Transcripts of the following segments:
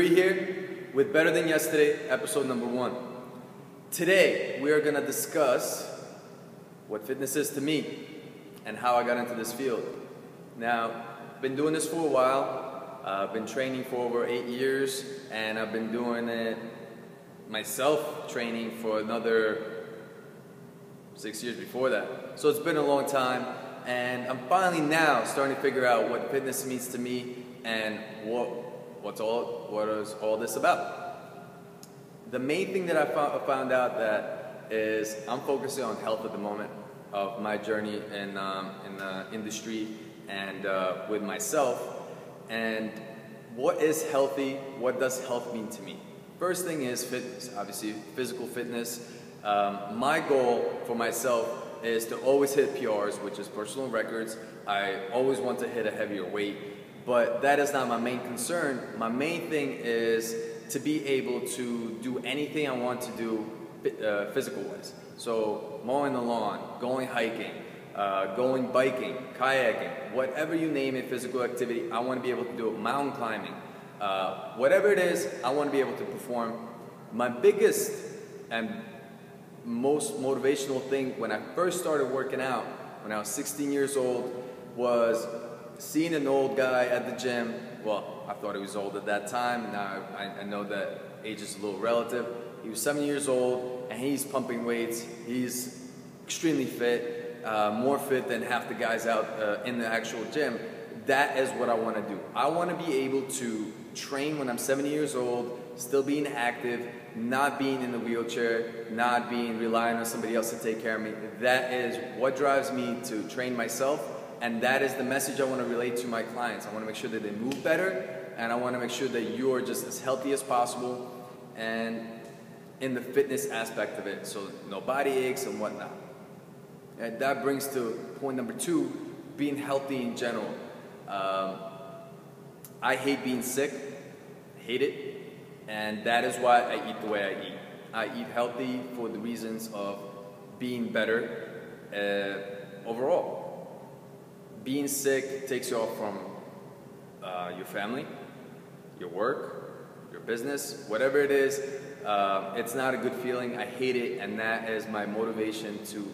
Here with Better Than Yesterday, episode number 1. Today, we are going to discuss what fitness is to me and how I got into this field. Now, I've been doing this for a while. I've been training for over 8 years, and I've been doing it myself, training for another 6 years before that. So it's been a long time, and I'm finally now starting to figure out what fitness means to me and what is all this about. The main thing that I found out that is I'm focusing on health at the moment of my journey in the industry and with myself. And what is healthy? What does health mean to me? First thing is fitness, obviously physical fitness. My goal for myself is to always hit PRs, which is personal records. I always want to hit a heavier weight. But that is not my main concern. My main thing is to be able to do anything I want to do physical-wise. So mowing the lawn, going hiking, going biking, kayaking, whatever you name it, physical activity, I want to be able to do it. Mountain climbing, whatever it is, I want to be able to perform. My biggest and most motivational thing when I first started working out, when I was 16 years old, was seeing an old guy at the gym. Well, I thought he was old at that time. Now I know that age is a little relative. He was 7 years old and he's pumping weights. He's extremely fit, more fit than half the guys out in the actual gym. That is what I want to do. I want to be able to train when I'm 70 years old, still being active, not being in the wheelchair, not being relying on somebody else to take care of me. That is what drives me to train myself. And that is the message I want to relate to my clients. I want to make sure that they move better, and I want to make sure that you're just as healthy as possible, and in the fitness aspect of it, so no body aches and whatnot. And that brings to point number 2, being healthy in general. I hate being sick, hate it, and that is why I eat the way I eat. I eat healthy for the reasons of being better overall. Being sick takes you off from your family, your work, your business, whatever it is. It's not a good feeling. I hate it, and that is my motivation to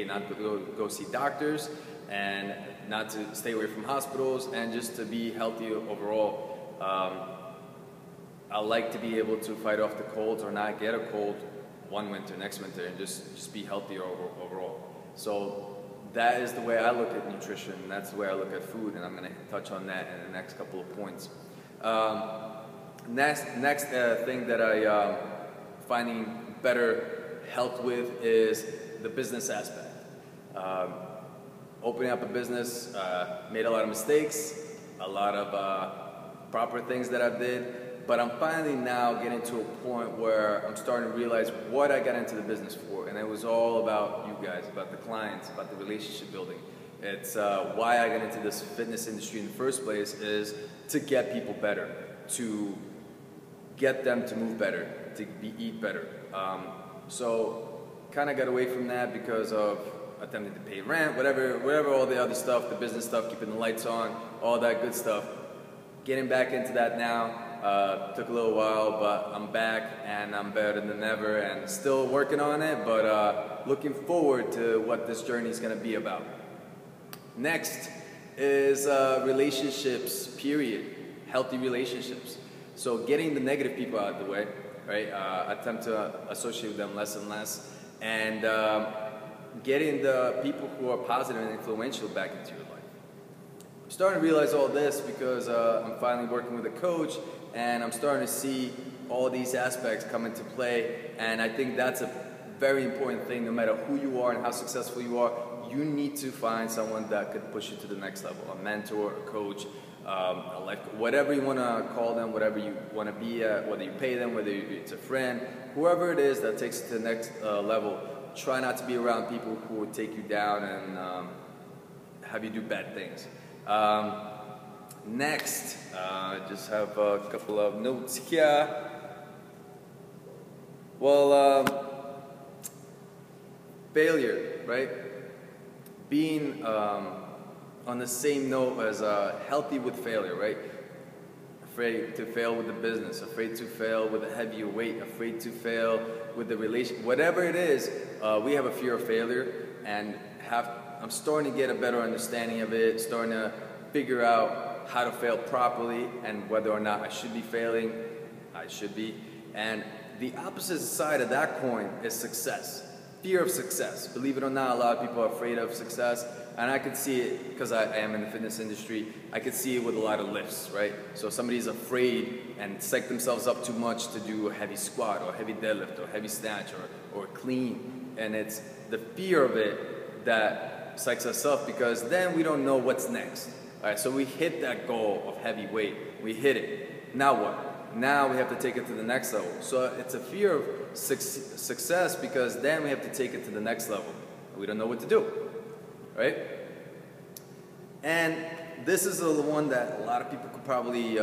not go see doctors, and not to stay away from hospitals, and just to be healthy overall. I like to be able to fight off the colds or not get a cold one winter, next winter, and just be healthier overall. So that is the way I look at nutrition, and that's the way I look at food, and I'm going to touch on that in the next couple of points. Next thing that I finding better health with is the business aspect. Opening up a business, made a lot of mistakes, a lot of proper things that I did, but I'm finally now getting to a point where I'm starting to realize what I got into the business for, and it was all about you guys, about the clients, about the relationship building. It's why I got into this fitness industry in the first place, is to get people better, to get them to move better, to eat better. So kind of got away from that because of attempting to pay rent, whatever all the other stuff, the business stuff, keeping the lights on, all that good stuff. Getting back into that now. Took a little while, but I'm back and I'm better than ever, and still working on it, but looking forward to what this journey is going to be about. Next is relationships, period. Healthy relationships. So getting the negative people out of the way, right? Attempt to associate with them less and less, and getting the people who are positive and influential back into your life. I'm starting to realize all this because I'm finally working with a coach, and I'm starting to see all these aspects come into play, and I think that's a very important thing. No matter who you are and how successful you are, you need to find someone that could push you to the next level, a mentor, a coach, a life, whatever you want to call them, whatever you want to be at, whether you pay them, whether it's a friend, whoever it is that takes it to the next level. Try not to be around people who will take you down and have you do bad things. Next, I just have a couple of notes here. Well, failure, right? Being on the same note as healthy with failure, right? afraid to fail with the business, afraid to fail with a heavier weight, afraid to fail with the relation, whatever it is, we have a fear of failure, and I'm starting to get a better understanding of it, starting to figure out how to fail properly and whether or not I should be failing. I should be. And the opposite side of that coin is success. Fear of success. Believe it or not, a lot of people are afraid of success. And I could see it because I am in the fitness industry. I could see it with a lot of lifts, right? So somebody's afraid and psych themselves up too much to do a heavy squat or heavy deadlift or heavy snatch or clean. And it's the fear of it that psychs us up, because then we don't know what's next. All right, so we hit that goal of heavy weight. We hit it. Now what? Now we have to take it to the next level. So it's a fear of success, because then we have to take it to the next level. We don't know what to do, right? And this is the one that a lot of people could probably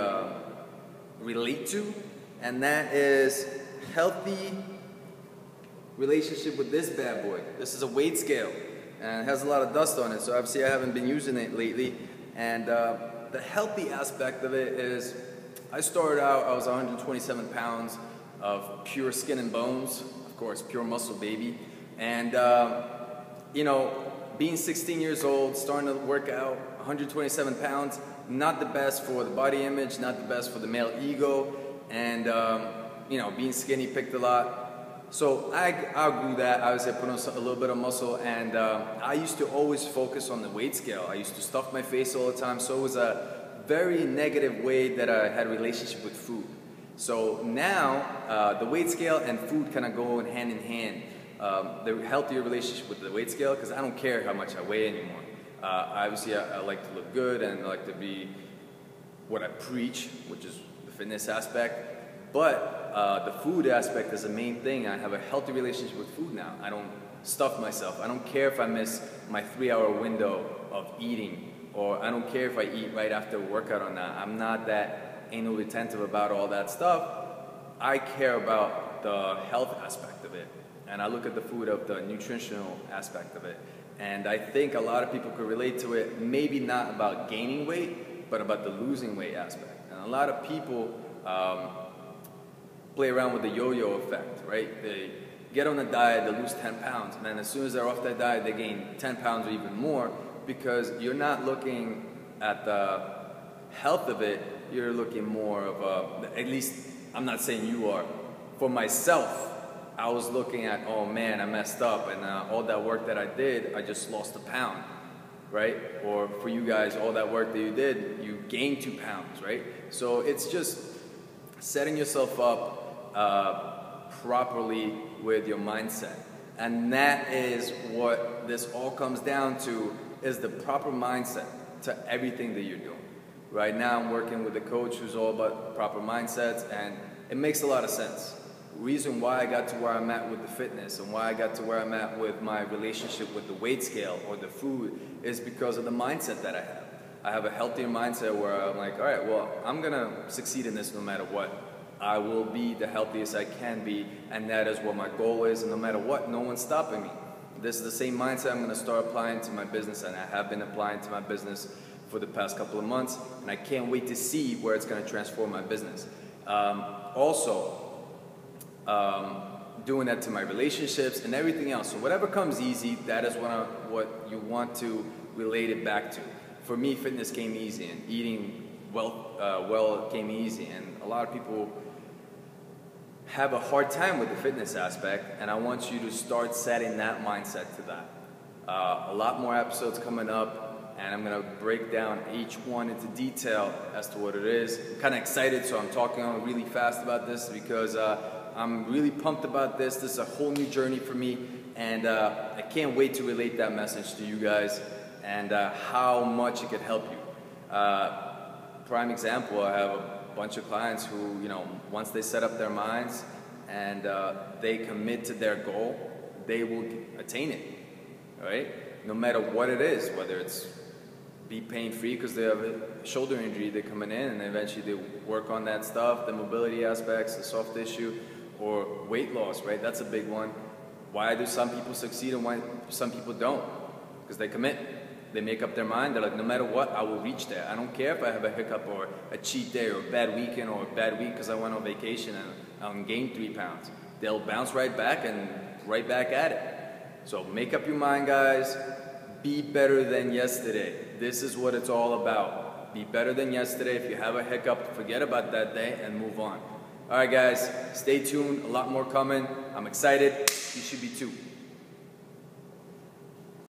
relate to, and that is healthy relationship with this bad boy. This is a weight scale, and it has a lot of dust on it, so obviously I haven't been using it lately. And the healthy aspect of it is, I started out, I was 127 pounds of pure skin and bones, of course, pure muscle, baby. And, you know, being 16 years old, starting to work out, 127 pounds, not the best for the body image, not the best for the male ego. And, you know, being skinny picked a lot. So I outgrew that. Obviously, I put on a little bit of muscle, and I used to always focus on the weight scale. I used to stuff my face all the time, so it was a very negative way that I had a relationship with food. So now, the weight scale and food kind of go hand in hand. The healthier relationship with the weight scale, because I don't care how much I weigh anymore. Obviously, I like to look good, and I like to be what I preach, which is the fitness aspect. But the food aspect is the main thing. I have a healthy relationship with food now. I don't stuff myself. I don't care if I miss my 3-hour window of eating, or I don't care if I eat right after a workout or not. I'm not that anal retentive about all that stuff. I care about the health aspect of it, and I look at the food of the nutritional aspect of it. And I think a lot of people could relate to it, maybe not about gaining weight, but about the losing weight aspect. And a lot of people play around with the yo-yo effect, right? They get on a diet, they lose 10 pounds, and then as soon as they're off that diet, they gain 10 pounds or even more, because you're not looking at the health of it, you're looking more of at least, I'm not saying you are. For myself, I was looking at, oh man, I messed up, and all that work that I did, I just lost a pound, right? Or for you guys, all that work that you did, you gained 2 pounds, right? So it's just setting yourself up properly with your mindset. And that is what this all comes down to, is the proper mindset to everything that you're doing. Right now I'm working with a coach who's all about proper mindsets, and it makes a lot of sense. The reason why I got to where I'm at with the fitness and why I got to where I'm at with my relationship with the weight scale or the food is because of the mindset that I have. I have a healthier mindset where I'm like, all right, well, I'm gonna succeed in this no matter what. I will be the healthiest I can be, and that is what my goal is, and no matter what, no one's stopping me. This is the same mindset I'm going to start applying to my business, and I have been applying to my business for the past couple of months, and I can't wait to see where it's going to transform my business. Doing that to my relationships and everything else. So whatever comes easy, that is what you want to relate it back to. For me, fitness came easy, and eating well came easy, and a lot of people have a hard time with the fitness aspect, and I want you to start setting that mindset to that. A lot more episodes coming up, and I'm going to break down each one into detail as to what it is. I'm kind of excited, so I'm talking on really fast about this because I'm really pumped about this. This is a whole new journey for me, and I can't wait to relate that message to you guys and how much it could help you. Prime example, I have a bunch of clients who, you know, once they set up their minds and they commit to their goal, they will attain it, right? No matter what it is, whether it's be pain-free because they have a shoulder injury, they're coming in and eventually they work on that stuff, the mobility aspects, the soft tissue, or weight loss, right? That's a big one. Why do some people succeed and why some people don't? Because they commit. they make up their mind. They're like, no matter what, I will reach there. I don't care if I have a hiccup or a cheat day or a bad weekend or a bad week because I went on vacation and I gained 3 pounds. They'll bounce right back and right back at it. So make up your mind, guys. Be better than yesterday. This is what it's all about. Be better than yesterday. If you have a hiccup, forget about that day and move on. All right, guys, stay tuned. A lot more coming. I'm excited. You should be too.